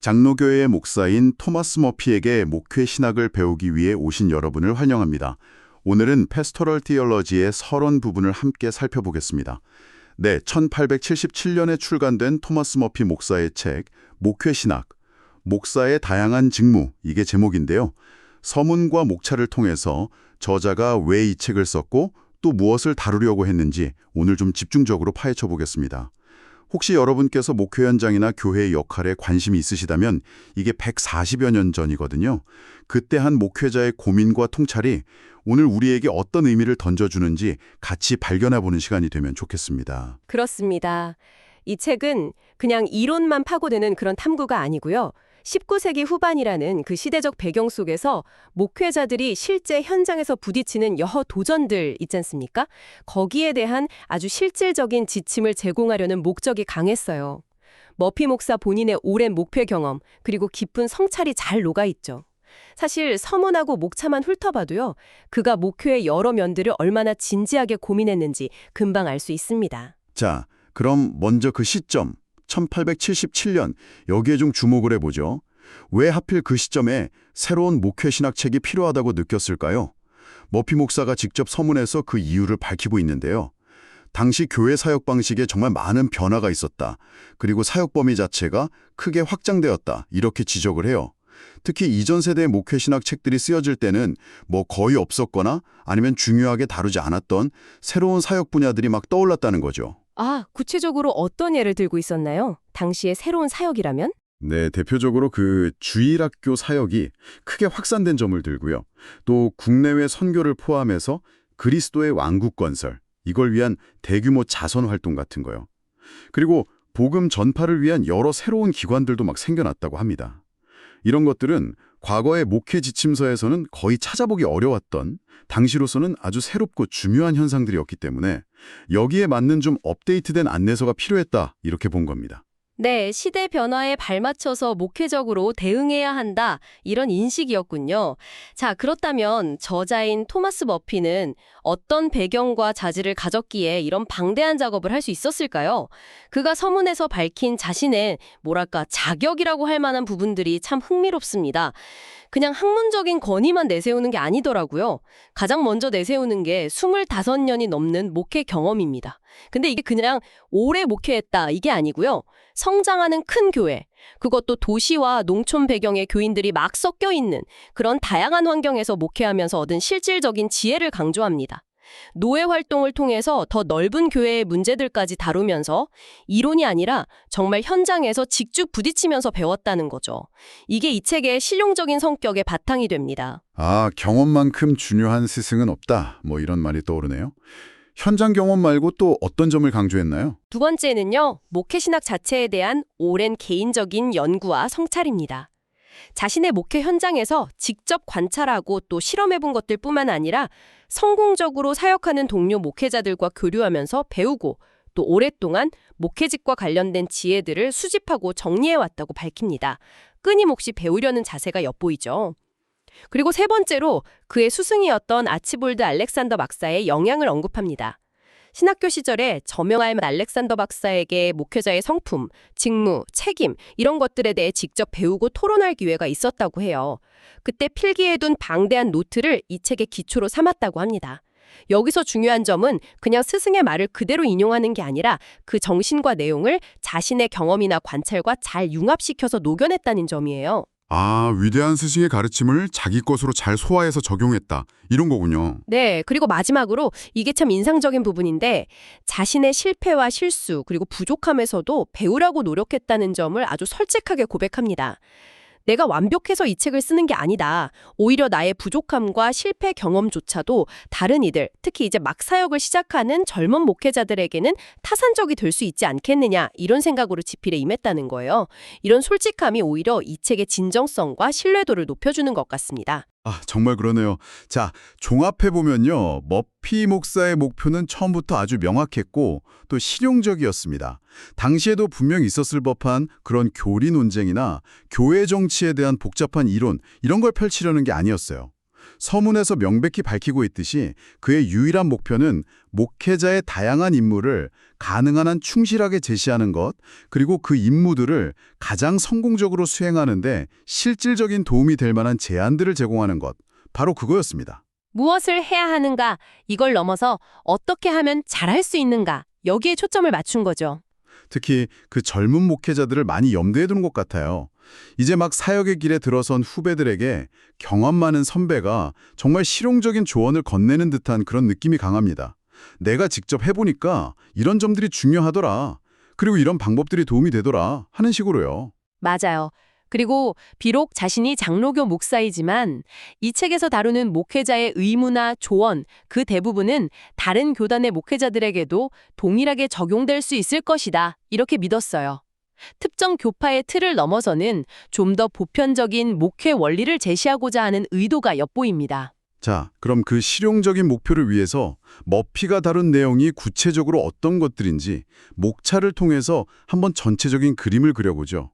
장로교회의 목사인 토마스 머피에게 목회 신학을 배우기 위해 오신 여러분을 환영합니다. 오늘은 패스토럴 티올로지의 서론 부분을 함께 살펴보겠습니다. 네, 1877년에 출간된 토마스 머피 목사의 책 목회 신학, 목사의 다양한 직무, 이게 제목인데요. 서문과 목차를 통해서 저자가 왜 이 책을 썼고 또 무엇을 다루려고 했는지 오늘 좀 집중적으로 파헤쳐 보겠습니다. 혹시 여러분께서 목회 현장이나 교회의 역할에 관심이 있으시다면 이게 140여 년 전이거든요. 그때 한 목회자의 고민과 통찰이 오늘 우리에게 어떤 의미를 던져주는지 같이 발견해보는 시간이 되면 좋겠습니다. 그렇습니다. 이 책은 그냥 이론만 파고드는 그런 탐구가 아니고요. 19세기 후반이라는 그 시대적 배경 속에서 목회자들이 실제 현장에서 부딪히는 여러 도전들 있지 않습니까? 거기에 대한 아주 실질적인 지침을 제공하려는 목적이 강했어요. 머피 목사 본인의 오랜 목회 경험, 그리고 깊은 성찰이 잘 녹아있죠. 사실 서문하고 목차만 훑어봐도요, 그가 목회의 여러 면들을 얼마나 진지하게 고민했는지 금방 알 수 있습니다. 자, 그럼 먼저 그 시점, 1877년, 여기에 좀 주목을 해보죠. 왜 하필 그 시점에 새로운 목회 신학책이 필요하다고 느꼈을까요? 머피 목사가 직접 서문에서 그 이유를 밝히고 있는데요. 당시 교회 사역 방식에 정말 많은 변화가 있었다. 그리고 사역 범위 자체가 크게 확장되었다. 이렇게 지적을 해요. 특히 이전 세대의 목회 신학 책들이 쓰여질 때는 거의 없었거나 아니면 중요하게 다루지 않았던 새로운 사역 분야들이 막 떠올랐다는 거죠. 구체적으로 어떤 예를 들고 있었나요? 당시의 새로운 사역이라면? 네, 대표적으로 그 주일학교 사역이 크게 확산된 점을 들고요. 또 국내외 선교를 포함해서 그리스도의 왕국 건설, 이걸 위한 대규모 자선 활동 같은 거요. 그리고 복음 전파를 위한 여러 새로운 기관들도 막 생겨났다고 합니다. 이런 것들은 과거의 목회 지침서에서는 거의 찾아보기 어려웠던 당시로서는 아주 새롭고 중요한 현상들이었기 때문에 여기에 맞는 좀 업데이트된 안내서가 필요했다, 이렇게 본 겁니다. 네, 시대 변화에 발맞춰서 목회적으로 대응해야 한다, 이런 인식이었군요. 자, 그렇다면 저자인 토마스 머피는 어떤 배경과 자질을 가졌기에 이런 방대한 작업을 할 수 있었을까요? 그가 서문에서 밝힌 자신의 자격이라고 할 만한 부분들이 참 흥미롭습니다. 그냥 학문적인 권위만 내세우는 게 아니더라고요. 가장 먼저 내세우는 게 25년이 넘는 목회 경험입니다. 근데 이게 그냥 오래 목회했다, 이게 아니고요. 성장하는 큰 교회, 그것도 도시와 농촌 배경의 교인들이 막 섞여 있는 그런 다양한 환경에서 목회하면서 얻은 실질적인 지혜를 강조합니다. 노예 활동을 통해서 더 넓은 교회의 문제들까지 다루면서 이론이 아니라 정말 현장에서 직접 부딪히면서 배웠다는 거죠. 이게 이 책의 실용적인 성격의 바탕이 됩니다. 경험만큼 중요한 스승은 없다. 이런 말이 떠오르네요. 현장 경험 말고 또 어떤 점을 강조했나요? 두 번째는요, 목회 신학 자체에 대한 오랜 개인적인 연구와 성찰입니다. 자신의 목회 현장에서 직접 관찰하고 또 실험해본 것들뿐만 아니라 성공적으로 사역하는 동료 목회자들과 교류하면서 배우고 또 오랫동안 목회직과 관련된 지혜들을 수집하고 정리해왔다고 밝힙니다. 끊임없이 배우려는 자세가 엿보이죠. 그리고 세 번째로 그의 스승이었던 아치볼드 알렉산더 박사의 영향을 언급합니다. 신학교 시절에 저명할 알렉산더 박사에게 목회자의 성품, 직무, 책임 이런 것들에 대해 직접 배우고 토론할 기회가 있었다고 해요. 그때 필기해둔 방대한 노트를 이 책의 기초로 삼았다고 합니다. 여기서 중요한 점은 그냥 스승의 말을 그대로 인용하는 게 아니라 그 정신과 내용을 자신의 경험이나 관찰과 잘 융합시켜서 녹여냈다는 점이에요. 위대한 스승의 가르침을 자기 것으로 잘 소화해서 적용했다, 이런 거군요. 네, 그리고 마지막으로 이게 참 인상적인 부분인데 자신의 실패와 실수 그리고 부족함에서도 배우라고 노력했다는 점을 아주 솔직하게 고백합니다. 내가 완벽해서 이 책을 쓰는 게 아니다. 오히려 나의 부족함과 실패 경험조차도 다른 이들, 특히 이제 막 사역을 시작하는 젊은 목회자들에게는 타산적이 될 수 있지 않겠느냐, 이런 생각으로 집필에 임했다는 거예요. 이런 솔직함이 오히려 이 책의 진정성과 신뢰도를 높여주는 것 같습니다. 정말 그러네요. 자, 종합해보면요. 머피 목사의 목표는 처음부터 아주 명확했고 또 실용적이었습니다. 당시에도 분명 있었을 법한 그런 교리 논쟁이나 교회 정치에 대한 복잡한 이론, 이런 걸 펼치려는 게 아니었어요. 서문에서 명백히 밝히고 있듯이 그의 유일한 목표는 목회자의 다양한 임무를 가능한 한 충실하게 제시하는 것, 그리고 그 임무들을 가장 성공적으로 수행하는 데 실질적인 도움이 될 만한 제안들을 제공하는 것, 바로 그거였습니다. 무엇을 해야 하는가, 이걸 넘어서 어떻게 하면 잘할 수 있는가, 여기에 초점을 맞춘 거죠. 특히 그 젊은 목회자들을 많이 염두에 두는 것 같아요. 이제 막 사역의 길에 들어선 후배들에게 경험 많은 선배가 정말 실용적인 조언을 건네는 듯한 그런 느낌이 강합니다. 내가 직접 해보니까 이런 점들이 중요하더라. 그리고 이런 방법들이 도움이 되더라 하는 식으로요. 맞아요. 그리고 비록 자신이 장로교 목사이지만 이 책에서 다루는 목회자의 의무나 조언, 그 대부분은 다른 교단의 목회자들에게도 동일하게 적용될 수 있을 것이다, 이렇게 믿었어요. 특정 교파의 틀을 넘어서는 좀 더 보편적인 목회 원리를 제시하고자 하는 의도가 엿보입니다. 자, 그럼 그 실용적인 목표를 위해서 머피가 다룬 내용이 구체적으로 어떤 것들인지 목차를 통해서 한번 전체적인 그림을 그려보죠.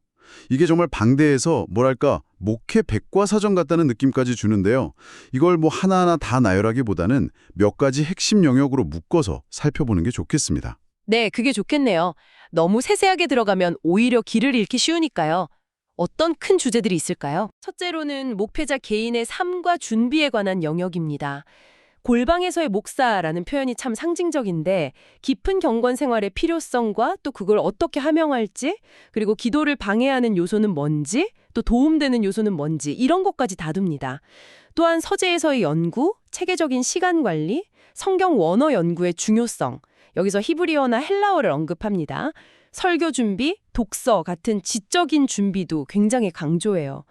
이게 정말 방대해서 뭐랄까 목회 백과사전 같다는 느낌까지 주는데요. 이걸 뭐 하나하나 다 나열하기보다는 몇 가지 핵심 영역으로 묶어서 살펴보는 게 좋겠습니다. 네, 그게 좋겠네요. 너무 세세하게 들어가면 오히려 길을 잃기 쉬우니까요. 어떤 큰 주제들이 있을까요? 첫째로는 목회자 개인의 삶과 준비에 관한 영역입니다. 골방에서의 목사라는 표현이 참 상징적인데 깊은 경건 생활의 필요성과 또 그걸 어떻게 함양할지, 그리고 기도를 방해하는 요소는 뭔지, 또 도움되는 요소는 뭔지, 이런 것까지 다룹니다. 또한 서재에서의 연구, 체계적인 시간 관리, 성경 원어 연구의 중요성, 여기서 히브리어나 헬라어를 언급합니다. 설교 준비, 독서 같은 지적인 준비도 굉장히 강조해요.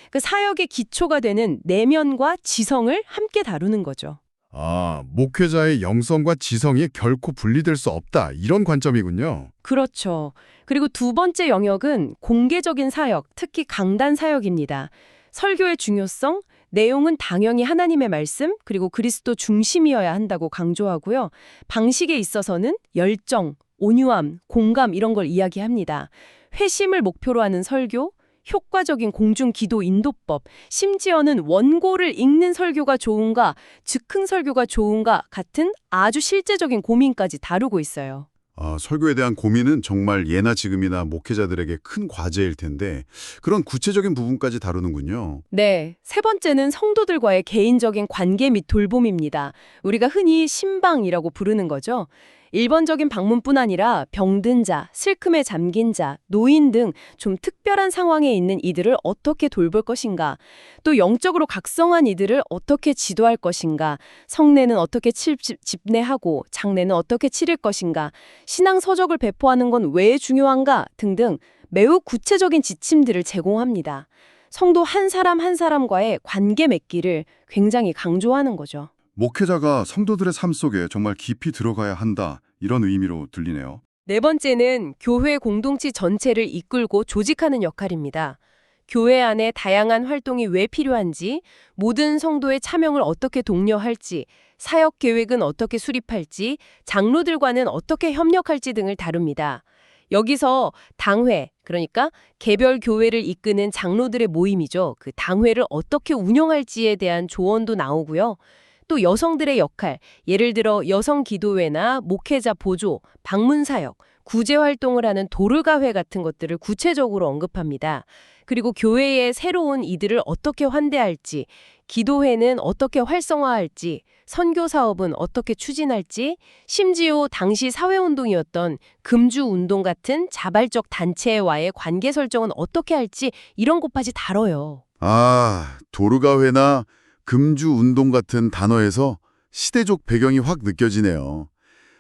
그 사역의 기초가 되는 내면과 지성을 함께 다루는 거죠. 아, 목회자의 영성과 지성이 결코 분리될 수 없다. 이런 관점이군요. 그렇죠. 그리고 두 번째 영역은 공개적인 사역, 특히 강단 사역입니다. 설교의 중요성, 내용은 당연히 하나님의 말씀, 그리고 그리스도 중심이어야 한다고 강조하고요. 방식에 있어서는 열정, 온유함, 공감 이런 걸 이야기합니다. 회심을 목표로 하는 설교, 효과적인 공중기도 인도법, 심지어는 원고를 읽는 설교가 좋은가, 즉흥 설교가 좋은가 같은 아주 실제적인 고민까지 다루고 있어요. 설교에 대한 고민은 정말 예나 지금이나 목회자들에게 큰 과제일 텐데 그런 구체적인 부분까지 다루는군요. 네, 세 번째는 성도들과의 개인적인 관계 및 돌봄입니다. 우리가 흔히 신방이라고 부르는 거죠. 일반적인 방문뿐 아니라 병든 자, 슬픔에 잠긴 자, 노인 등 좀 특별한 상황에 있는 이들을 어떻게 돌볼 것인가, 또 영적으로 각성한 이들을 어떻게 지도할 것인가, 성례는 어떻게 집례하고 장례는 어떻게 치를 것인가, 신앙 서적을 배포하는 건 왜 중요한가 등등 매우 구체적인 지침들을 제공합니다. 성도 한 사람 한 사람과의 관계 맺기를 굉장히 강조하는 거죠. 목회자가 성도들의 삶 속에 정말 깊이 들어가야 한다, 이런 의미로 들리네요. 네 번째는 교회 공동체 전체를 이끌고 조직하는 역할입니다. 교회 안에 다양한 활동이 왜 필요한지, 모든 성도의 참여를 어떻게 독려할지, 사역 계획은 어떻게 수립할지, 장로들과는 어떻게 협력할지 등을 다룹니다. 여기서 당회, 그러니까 개별 교회를 이끄는 장로들의 모임이죠. 그 당회를 어떻게 운영할지에 대한 조언도 나오고요. 또 여성들의 역할, 예를 들어 여성 기도회나 목회자 보조, 방문 사역, 구제 활동을 하는 도르가회 같은 것들을 구체적으로 언급합니다. 그리고 교회의 새로운 이들을 어떻게 환대할지, 기도회는 어떻게 활성화할지, 선교 사업은 어떻게 추진할지, 심지어 당시 사회운동이었던 금주운동 같은 자발적 단체와의 관계 설정은 어떻게 할지 이런 것까지 다뤄요. 도르가회나 금주운동 같은 단어에서 시대적 배경이 확 느껴지네요.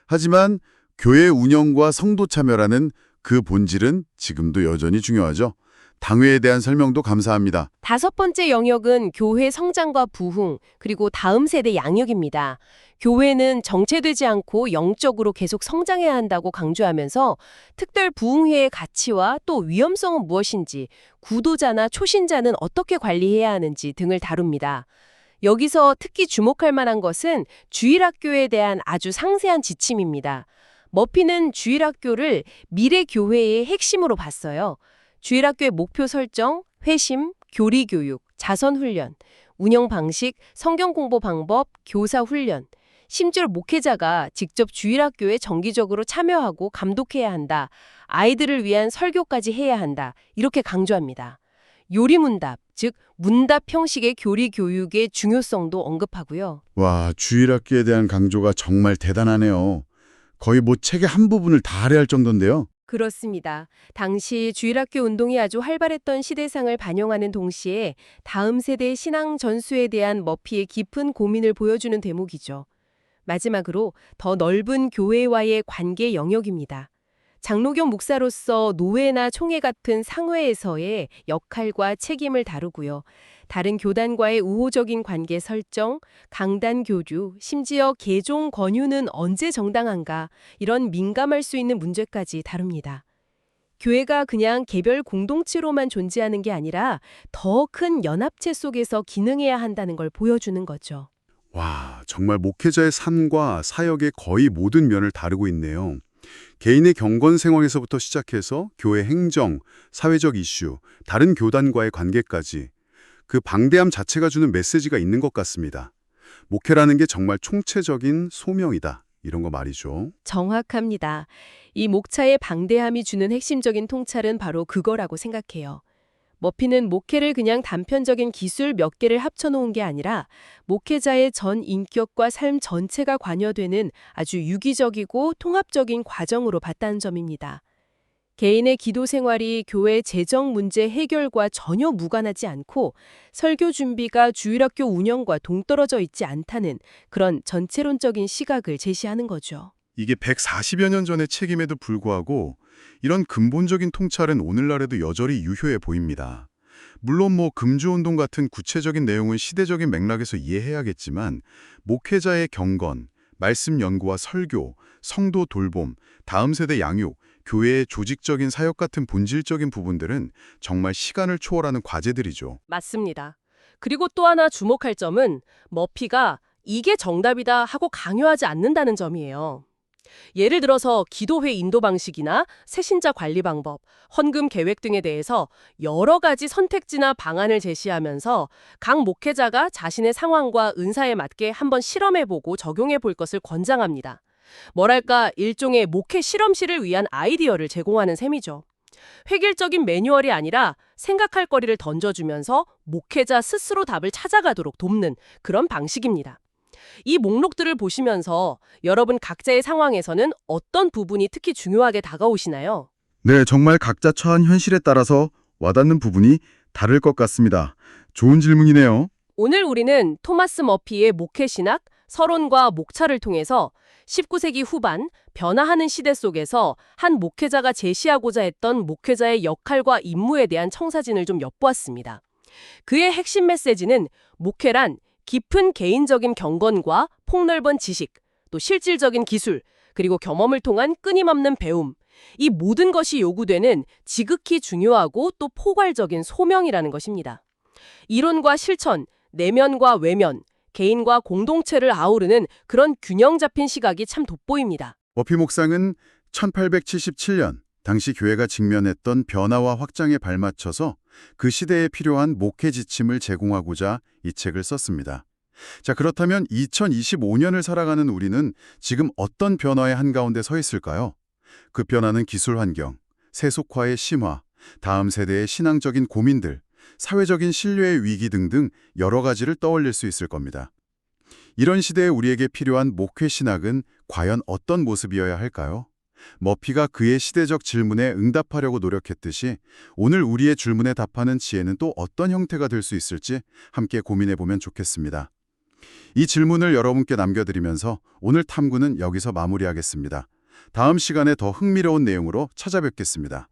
하지만 교회 운영과 성도 참여라는 그 본질은 지금도 여전히 중요하죠. 당회에 대한 설명도 감사합니다. 다섯 번째 영역은 교회 성장과 부흥, 그리고 다음 세대 양육입니다. 교회는 정체되지 않고 영적으로 계속 성장해야 한다고 강조하면서 특별 부흥회의 가치와 또 위험성은 무엇인지, 구도자나 초신자는 어떻게 관리해야 하는지 등을 다룹니다. 여기서 특히 주목할 만한 것은 주일학교에 대한 아주 상세한 지침입니다. 머피는 주일학교를 미래 교회의 핵심으로 봤어요. 주일학교의 목표 설정, 회심, 교리교육, 자선훈련, 운영 방식, 성경 공부 방법, 교사 훈련, 심지어 목회자가 직접 주일학교에 정기적으로 참여하고 감독해야 한다. 아이들을 위한 설교까지 해야 한다. 이렇게 강조합니다. 요리문답, 즉 문답 형식의 교리 교육의 중요성도 언급하고요. 와, 주일학교에 대한 강조가 정말 대단하네요. 거의 뭐 책의 한 부분을 다 할애할 정도인데요. 그렇습니다. 당시 주일학교 운동이 아주 활발했던 시대상을 반영하는 동시에 다음 세대의 신앙 전수에 대한 머피의 깊은 고민을 보여주는 대목이죠. 마지막으로 더 넓은 교회와의 관계 영역입니다. 장로교 목사로서 노회나 총회 같은 상회에서의 역할과 책임을 다루고요. 다른 교단과의 우호적인 관계 설정, 강단 교류, 심지어 개종 권유는 언제 정당한가 이런 민감할 수 있는 문제까지 다룹니다. 교회가 그냥 개별 공동체로만 존재하는 게 아니라 더 큰 연합체 속에서 기능해야 한다는 걸 보여주는 거죠. 와, 정말 목회자의 삶과 사역의 거의 모든 면을 다루고 있네요. 개인의 경건 생활에서부터 시작해서 교회 행정, 사회적 이슈, 다른 교단과의 관계까지 그 방대함 자체가 주는 메시지가 있는 것 같습니다. 목회라는 게 정말 총체적인 소명이다. 이런 거 말이죠. 정확합니다. 이 목차의 방대함이 주는 핵심적인 통찰은 바로 그거라고 생각해요. 머피는 목회를 그냥 단편적인 기술 몇 개를 합쳐놓은 게 아니라 목회자의 전 인격과 삶 전체가 관여되는 아주 유기적이고 통합적인 과정으로 봤다는 점입니다. 개인의 기도 생활이 교회 재정 문제 해결과 전혀 무관하지 않고 설교 준비가 주일학교 운영과 동떨어져 있지 않다는 그런 전체론적인 시각을 제시하는 거죠. 이게 140여 년 전의 책임에도 불구하고 이런 근본적인 통찰은 오늘날에도 여전히 유효해 보입니다. 물론 뭐 금주운동 같은 구체적인 내용은 시대적인 맥락에서 이해해야겠지만 목회자의 경건, 말씀 연구와 설교, 성도 돌봄, 다음 세대 양육, 교회의 조직적인 사역 같은 본질적인 부분들은 정말 시간을 초월하는 과제들이죠. 맞습니다. 그리고 또 하나 주목할 점은 머피가 이게 정답이다 하고 강요하지 않는다는 점이에요. 예를 들어서 기도회 인도 방식이나 새신자 관리 방법, 헌금 계획 등에 대해서 여러 가지 선택지나 방안을 제시하면서 각 목회자가 자신의 상황과 은사에 맞게 한번 실험해보고 적용해볼 것을 권장합니다. 뭐랄까 일종의 목회 실험실을 위한 아이디어를 제공하는 셈이죠. 획일적인 매뉴얼이 아니라 생각할 거리를 던져주면서 목회자 스스로 답을 찾아가도록 돕는 그런 방식입니다. 이 목록들을 보시면서 여러분 각자의 상황에서는 어떤 부분이 특히 중요하게 다가오시나요? 네, 정말 각자 처한 현실에 따라서 와닿는 부분이 다를 것 같습니다. 좋은 질문이네요. 오늘 우리는 토마스 머피의 목회 신학, 서론과 목차를 통해서 19세기 후반 변화하는 시대 속에서 한 목회자가 제시하고자 했던 목회자의 역할과 임무에 대한 청사진을 좀 엿보았습니다. 그의 핵심 메시지는 목회란 깊은 개인적인 경건과 폭넓은 지식, 또 실질적인 기술, 그리고 경험을 통한 끊임없는 배움, 이 모든 것이 요구되는 지극히 중요하고 또 포괄적인 소명이라는 것입니다. 이론과 실천, 내면과 외면, 개인과 공동체를 아우르는 그런 균형 잡힌 시각이 참 돋보입니다. 머피 목상은 1877년 당시 교회가 직면했던 변화와 확장에 발맞춰서 그 시대에 필요한 목회 지침을 제공하고자 이 책을 썼습니다. 자, 그렇다면 2025년을 살아가는 우리는 지금 어떤 변화의 한가운데 서 있을까요? 그 변화는 기술 환경, 세속화의 심화, 다음 세대의 신앙적인 고민들, 사회적인 신뢰의 위기 등등 여러 가지를 떠올릴 수 있을 겁니다. 이런 시대에 우리에게 필요한 목회 신학은 과연 어떤 모습이어야 할까요? 머피가 그의 시대적 질문에 응답하려고 노력했듯이 오늘 우리의 질문에 답하는 지혜는 또 어떤 형태가 될 수 있을지 함께 고민해보면 좋겠습니다. 이 질문을 여러분께 남겨드리면서 오늘 탐구는 여기서 마무리하겠습니다. 다음 시간에 더 흥미로운 내용으로 찾아뵙겠습니다.